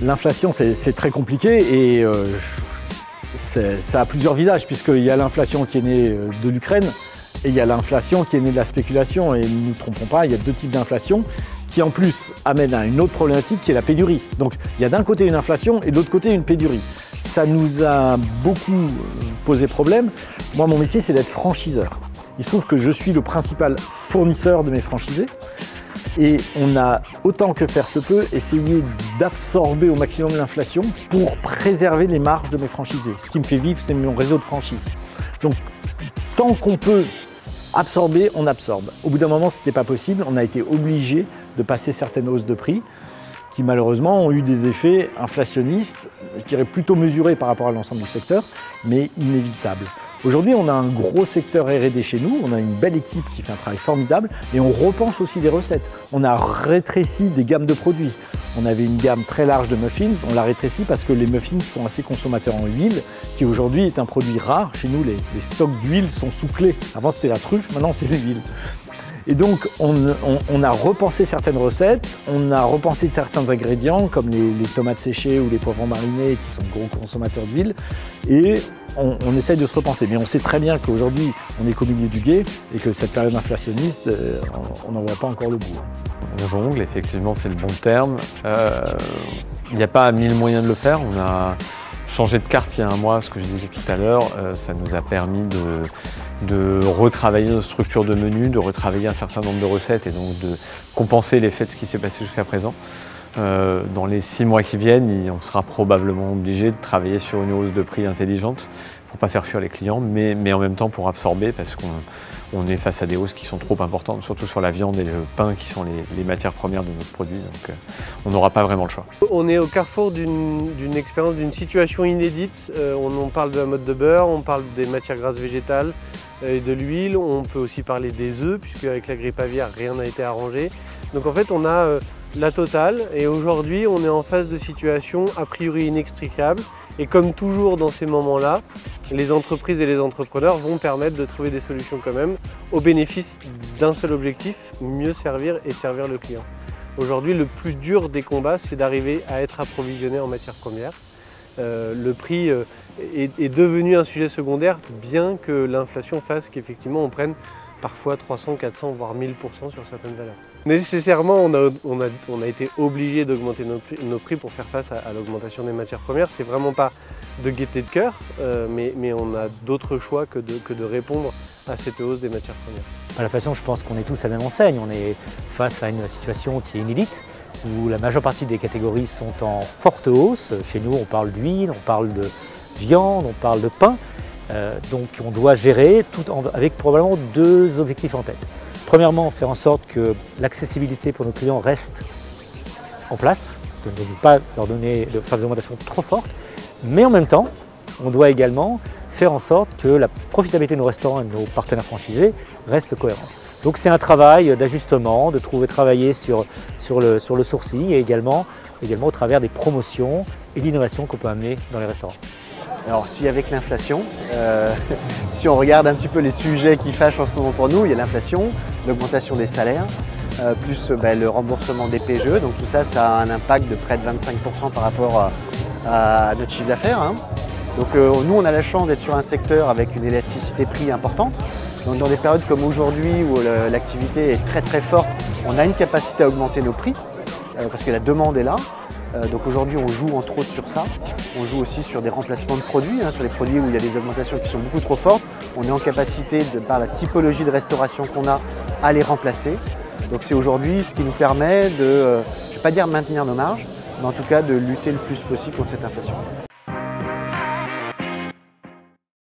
L'inflation, c'est très compliqué et ça a plusieurs visages, puisqu'il y a l'inflation qui est née de l'Ukraine et il y a l'inflation qui est née de la spéculation. Et ne nous trompons pas, il y a deux types d'inflation qui en plus amènent à une autre problématique qui est la pénurie. Donc il y a d'un côté une inflation et de l'autre côté une pénurie. Ça nous a beaucoup posé problème. Moi, mon métier, c'est d'être franchiseur. Il se trouve que je suis le principal fournisseur de mes franchisés. Et on a, autant que faire se peut, essayé d'absorber au maximum l'inflation pour préserver les marges de mes franchisés. Ce qui me fait vivre, c'est mon réseau de franchise. Donc, tant qu'on peut absorber, on absorbe. Au bout d'un moment, ce n'était pas possible. On a été obligé de passer certaines hausses de prix qui, malheureusement, ont eu des effets inflationnistes, je dirais plutôt mesurés par rapport à l'ensemble du secteur, mais inévitables. Aujourd'hui, on a un gros secteur R&D chez nous, on a une belle équipe qui fait un travail formidable et on repense aussi les recettes. On a rétréci des gammes de produits. On avait une gamme très large de muffins, on l'a rétréci parce que les muffins sont assez consommateurs en huile, qui aujourd'hui est un produit rare. Chez nous, les stocks d'huile sont sous clé. Avant, c'était la truffe, maintenant, c'est l'huile. Et donc, on a repensé certaines recettes, on a repensé certains ingrédients comme les tomates séchées ou les poivrons marinés qui sont gros consommateurs d'huile et on essaye de se repenser. Mais on sait très bien qu'aujourd'hui, on est qu'au milieu du gué et que cette période inflationniste, on n'en voit pas encore le bout. On jongle, effectivement, c'est le bon terme. Il n'y a pas 1000 moyens de le faire. On a changé de carte il y a un mois, ce que je disais tout à l'heure. Ça nous a permis de retravailler nos structures de menus, de retravailler un certain nombre de recettes et donc de compenser l'effet de ce qui s'est passé jusqu'à présent. Dans les 6 mois qui viennent, on sera probablement obligé de travailler sur une hausse de prix intelligente pour ne pas faire fuir les clients, mais en même temps pour absorber parce qu'on est face à des hausses qui sont trop importantes, surtout sur la viande et le pain qui sont les matières premières de notre produit. Donc on n'aura pas vraiment le choix. On est au carrefour d'une expérience, d'une situation inédite. On parle de la mode de beurre, on parle des matières grasses végétales et de l'huile. On peut aussi parler des œufs, puisque avec la grippe aviaire, rien n'a été arrangé. Donc en fait, on a la totale et aujourd'hui, on est en face de situations a priori inextricables. Et comme toujours dans ces moments-là, les entreprises et les entrepreneurs vont permettre de trouver des solutions quand même au bénéfice d'un seul objectif, mieux servir et servir le client. Aujourd'hui, le plus dur des combats, c'est d'arriver à être approvisionné en matières premières. Le prix est devenu un sujet secondaire, bien que l'inflation fasse qu'effectivement on prenne parfois 300, 400, voire 1000% sur certaines valeurs. Nécessairement, on a été obligé d'augmenter nos prix pour faire face à l'augmentation des matières premières. C'est vraiment pas de gaieté de cœur, mais on a d'autres choix que de répondre à cette hausse des matières premières. À la façon, je pense qu'on est tous à la même enseigne. On est face à une situation qui est inédite, où la majeure partie des catégories sont en forte hausse. Chez nous, on parle d'huile, on parle de viande, on parle de pain. Donc on doit gérer avec probablement 2 objectifs en tête. Premièrement, faire en sorte que l'accessibilité pour nos clients reste en place, de ne pas leur donner de faire des augmentations trop fortes, mais en même temps, on doit également faire en sorte que la profitabilité de nos restaurants et de nos partenaires franchisés reste cohérente. Donc c'est un travail d'ajustement, de travailler sur le sourcing et également au travers des promotions et l'innovation qu'on peut amener dans les restaurants. Alors si avec l'inflation, si on regarde un petit peu les sujets qui fâchent en ce moment pour nous, il y a l'inflation, l'augmentation des salaires, plus le remboursement des PGE, donc tout ça, ça a un impact de près de 25% par rapport à notre chiffre d'affaires. Hein. Donc nous, on a la chance d'être sur un secteur avec une élasticité prix importante. Donc dans des périodes comme aujourd'hui où l'activité est très très forte, on a une capacité à augmenter nos prix parce que la demande est là. Donc aujourd'hui, on joue entre autres sur ça. On joue aussi sur des remplacements de produits, sur les produits où il y a des augmentations qui sont beaucoup trop fortes. On est en capacité, par la typologie de restauration qu'on a, à les remplacer. Donc c'est aujourd'hui ce qui nous permet de, je ne vais pas dire maintenir nos marges, mais en tout cas de lutter le plus possible contre cette inflation.